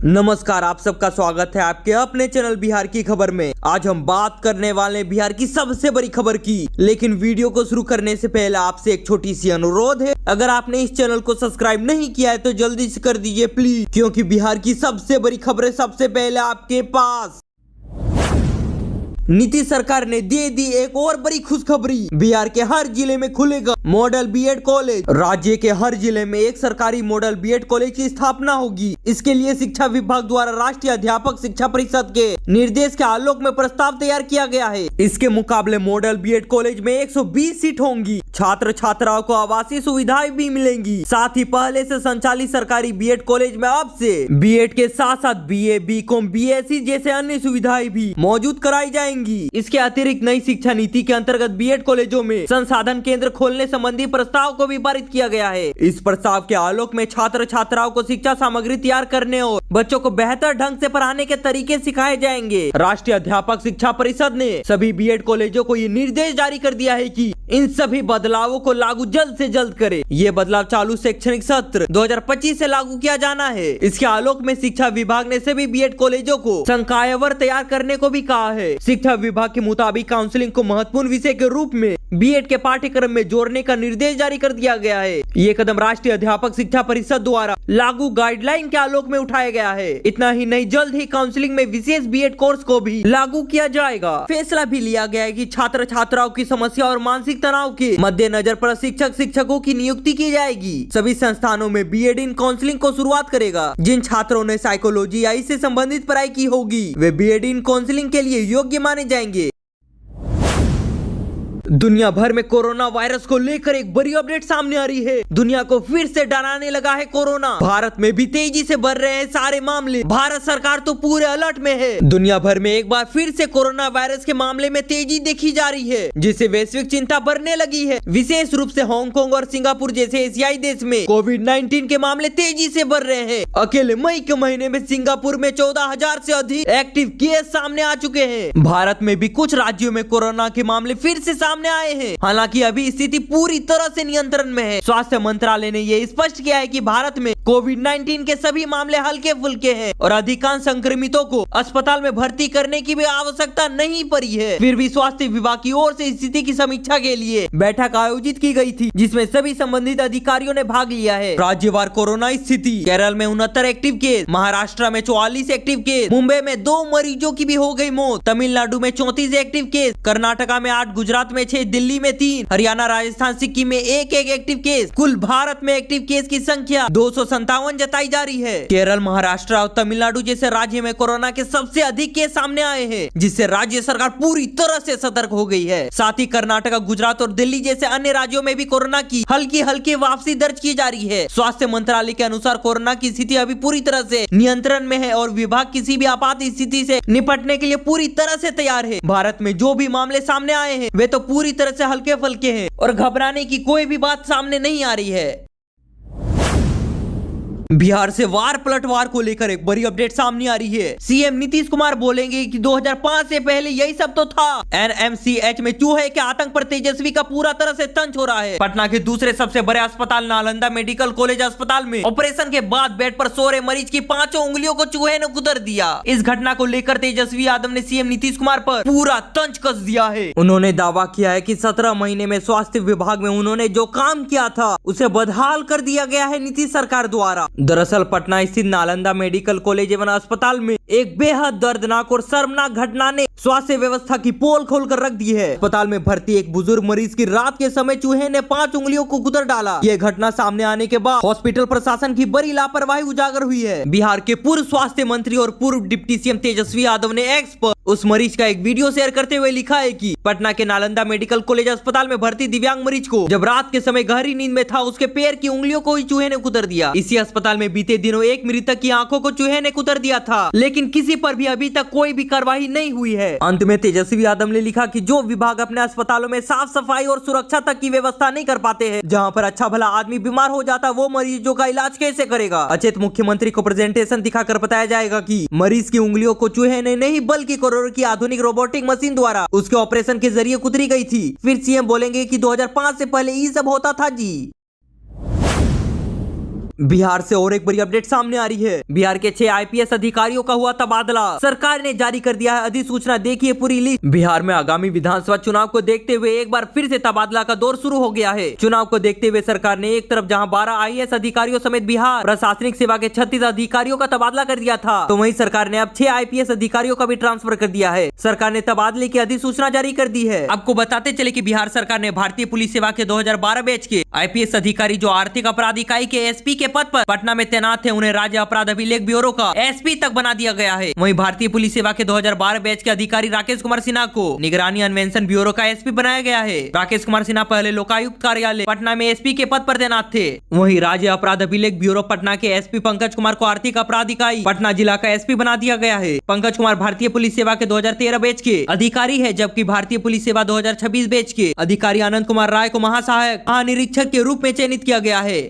नमस्कार, आप सबका स्वागत है आपके अपने चैनल बिहार की खबर में। आज हम बात करने वाले हैं बिहार की सबसे बड़ी खबर की। लेकिन वीडियो को शुरू करने से पहले आपसे एक छोटी सी अनुरोध है, अगर आपने इस चैनल को सब्सक्राइब नहीं किया है तो जल्दी से कर दीजिए प्लीज, क्योंकि बिहार की सबसे बड़ी खबरें सबसे पहले आपके पास। नीतीश सरकार ने दे दी एक और बड़ी खुशखबरी, बिहार के हर जिले में खुलेगा मॉडल बीएड कॉलेज। राज्य के हर जिले में एक सरकारी मॉडल बीएड कॉलेज की स्थापना होगी। इसके लिए शिक्षा विभाग द्वारा राष्ट्रीय अध्यापक शिक्षा परिषद के निर्देश के आलोक में प्रस्ताव तैयार किया गया है। इसके मुकाबले मॉडल बीएड कॉलेज में 120 सीट होंगी। छात्र छात्राओं को आवासीय सुविधाएं भी मिलेंगी। साथ ही पहले से संचालित सरकारी बीएड कॉलेज में अब से बीएड के साथ साथ बीए, बीकॉम, बीएससी जैसे अन्य सुविधाएं भी मौजूद कराई जाएंगी। इसके अतिरिक्त नई शिक्षा नीति के अंतर्गत बीएड कॉलेजों में संसाधन केंद्र खोलने संबंधी प्रस्ताव को भी पारित किया गया है। इस प्रस्ताव के आलोक में छात्र छात्राओं को शिक्षा सामग्री तैयार करने और बच्चों को बेहतर ढंग से पढ़ाने के तरीके सिखाए जाएंगे। राष्ट्रीय अध्यापक शिक्षा परिषद ने सभी बीएड कॉलेजों को ये निर्देश जारी कर दिया है कि इन सभी बदलावों को लागू जल्द से जल्द करे। ये बदलाव चालू शैक्षणिक सत्र 2025 से लागू किया जाना है। इसके आलोक में शिक्षा विभाग ने सभी बीएड कॉलेजों को संकायवर तैयार करने को भी कहा है। शिक्षा विभाग के मुताबिक काउंसलिंग को महत्वपूर्ण विषय के रूप में बीएड के पाठ्यक्रम में जोड़ने का निर्देश जारी कर दिया गया है। ये कदम राष्ट्रीय अध्यापक शिक्षा परिषद द्वारा लागू गाइडलाइन के आलोक में उठाया गया है। इतना ही नहीं, जल्द ही काउंसलिंग में विशेष बीएड कोर्स को भी लागू किया जाएगा। फैसला भी लिया गया है कि छात्र छात्राओं की समस्या और मानसिक तनाव के मद्देनजर प्रशिक्षक शिक्षकों की नियुक्ति की जाएगी। सभी संस्थानों में बीएड इन काउंसलिंग को शुरुआत करेगा। जिन छात्रों ने साइकोलॉजी या इससे संबंधित पढ़ाई की होगी वे बीएड इन काउंसलिंग के लिए योग्य माने जाएंगे। दुनिया भर में कोरोना वायरस को लेकर एक बड़ी अपडेट सामने आ रही है। दुनिया को फिर से डराने लगा है कोरोना। भारत में भी तेजी से बढ़ रहे हैं सारे मामले। भारत सरकार तो पूरे अलर्ट में है। दुनिया भर में एक बार फिर से कोरोना वायरस के मामले में तेजी देखी जा रही है, जिससे वैश्विक चिंता बढ़ने लगी है। विशेष रूप से हांगकांग और सिंगापुर जैसे एशियाई देश में कोविड-19 के मामले तेजी से बढ़ रहे हैं। अकेले मई के महीने में सिंगापुर में 14,000 से अधिक एक्टिव केस सामने आ चुके हैं। भारत में भी कुछ राज्यों में कोरोना के मामले फिर से सामने आए हैं। हालांकि अभी स्थिति पूरी तरह से नियंत्रण में है। स्वास्थ्य मंत्रालय ने यह स्पष्ट किया है कि भारत में कोविड-19 के सभी मामले हल्के फुल्के हैं और अधिकांश संक्रमितों को अस्पताल में भर्ती करने की भी आवश्यकता नहीं पड़ी है। फिर भी स्वास्थ्य विभाग की ओर से स्थिति की समीक्षा के लिए बैठक आयोजित की गई थी, जिसमें सभी संबंधित अधिकारियों ने भाग लिया है। राज्यवार कोरोना स्थिति: केरल में 69 एक्टिव केस, महाराष्ट्र में 44 एक्टिव केस, मुंबई में 2 मरीजों की भी हो गई मौत, तमिलनाडु में 34 एक्टिव केस, कर्नाटका में 8, गुजरात में 6, दिल्ली में 3, हरियाणा, राजस्थान, सिक्किम में 1-1 एक्टिव केस। कुल भारत में एक्टिव केस की संख्या 257 जताई जा रही है। केरल, महाराष्ट्र और तमिलनाडु जैसे राज्य में कोरोना के सबसे अधिक केस सामने आए हैं, जिससे राज्य सरकार पूरी तरह से सतर्क हो गई है। साथ ही कर्नाटक, गुजरात और दिल्ली जैसे अन्य राज्यों में भी कोरोना की हल्की हल्की वापसी दर्ज की जा रही है। स्वास्थ्य मंत्रालय के अनुसार कोरोना की स्थिति अभी पूरी तरह से नियंत्रण में है और विभाग किसी भी आपात स्थिति से निपटने के लिए पूरी तरह से तैयार है। भारत में जो भी मामले सामने आए हैं वे तो पूरी तरह से हल्के फुल्के हैं और घबराने की कोई भी बात सामने नहीं आ रही है। बिहार से वार पलटवार को लेकर एक बड़ी अपडेट सामने आ रही है। सीएम नीतीश कुमार बोलेंगे कि 2005 से पहले यही सब तो था। एनएमसीएच में चूहे के आतंक पर तेजस्वी का पूरा तरह से तंज हो रहा है। पटना के दूसरे सबसे बड़े अस्पताल नालंदा मेडिकल कॉलेज अस्पताल में ऑपरेशन के बाद बेड पर सो रहे मरीज की 5 उंगलियों को चूहे ने कुतर दिया। इस घटना को लेकर तेजस्वी यादव ने सीएम नीतीश कुमार पर पूरा तंज कस दिया है। उन्होंने दावा किया है कि 17 महीने में स्वास्थ्य विभाग में उन्होंने जो काम किया था उसे बदहाल कर दिया गया है नीतीश सरकार द्वारा। दरअसल पटना स्थित नालंदा मेडिकल कॉलेज एवं अस्पताल में एक बेहद दर्दनाक और शर्मनाक घटना ने स्वास्थ्य व्यवस्था की पोल खोलकर रख दी है। अस्पताल में भर्ती एक बुजुर्ग मरीज की रात के समय चूहे ने 5 उंगलियों को कुतर डाला। ये घटना सामने आने के बाद हॉस्पिटल प्रशासन की बड़ी लापरवाही उजागर हुई है। बिहार के पूर्व स्वास्थ्य मंत्री और पूर्व डिप्टी सीएम तेजस्वी यादव ने एक्स पर उस मरीज का एक वीडियो शेयर करते हुए लिखा है कि पटना के नालंदा मेडिकल कॉलेज अस्पताल में भर्ती दिव्यांग मरीज को जब रात के समय गहरी नींद में था, उसके पैर की उंगलियों को ही चूहे ने कुतर दिया। इसी अस्पताल में बीते दिनों एक मृतक की आंखों को चूहे ने कुतर दिया था, लेकिन किसी पर भी अभी तक कोई भी कार्रवाई नहीं हुई है। अंत में तेजस्वी यादव ने लिखा कि जो विभाग अपने अस्पतालों में साफ सफाई और सुरक्षा तक की व्यवस्था नहीं कर पाते हैं, जहां पर अच्छा भला आदमी बीमार हो जाता, वो मरीजों का इलाज कैसे करेगा। अचेत मुख्यमंत्री को प्रेजेंटेशन दिखाकर बताया जाएगा कि मरीज की उंगलियों को चूहे ने नहीं बल्कि करोड़ों की आधुनिक रोबोटिक मशीन द्वारा उसके ऑपरेशन के जरिए कुतरी गई थी। फिर सीएम बोलेंगे कि 2005 से पहले ये सब होता था जी। बिहार से और एक बड़ी अपडेट सामने आ रही है। बिहार के 6 आईपीएस अधिकारियों का हुआ तबादला, सरकार ने जारी कर दिया है अधिसूचना। देखिए पूरी लिस्ट। बिहार में आगामी विधानसभा चुनाव को देखते हुए एक बार फिर से तबादला का दौर शुरू हो गया है। चुनाव को देखते हुए सरकार ने एक तरफ जहां 12 आईएएस अधिकारियों समेत बिहार प्रशासनिक सेवा के 36 अधिकारियों का तबादला कर दिया था, तो वहीं सरकार ने अब 6 आईपीएस अधिकारियों का भी ट्रांसफर कर दिया है। सरकार ने तबादले की अधिसूचना जारी कर दी है। आपको बताते चले कि बिहार सरकार ने भारतीय पुलिस सेवा के 2012 बैच के आईपीएस अधिकारी जो आर्थिक अपराध इकाई के एसपी के पद पर पटना में तैनात थे, उन्हें राज्य अपराध अभिलेख ब्यूरो का एसपी तक बना दिया गया है। वहीं भारतीय पुलिस सेवा के 2012 बैच के अधिकारी राकेश कुमार सिन्हा को निगरानी अन्वेषण ब्यूरो का एसपी बनाया गया है। राकेश कुमार सिन्हा पहले लोकायुक्त कार्यालय पटना में एसपी के पद पर तैनात थे। वहीं राज्य अपराध अभिलेख ब्यूरो पटना के एसपी पंकज कुमार को आर्थिक अपराध इकाई पटना जिला का एसपी बना दिया गया है। पंकज कुमार भारतीय पुलिस सेवा के 2013 बैच के अधिकारी है, जबकि भारतीय पुलिस सेवा 2026 बैच के अधिकारी आनंद कुमार राय को महासहायक महानिरीक्षक के रूप में चयनित किया गया है।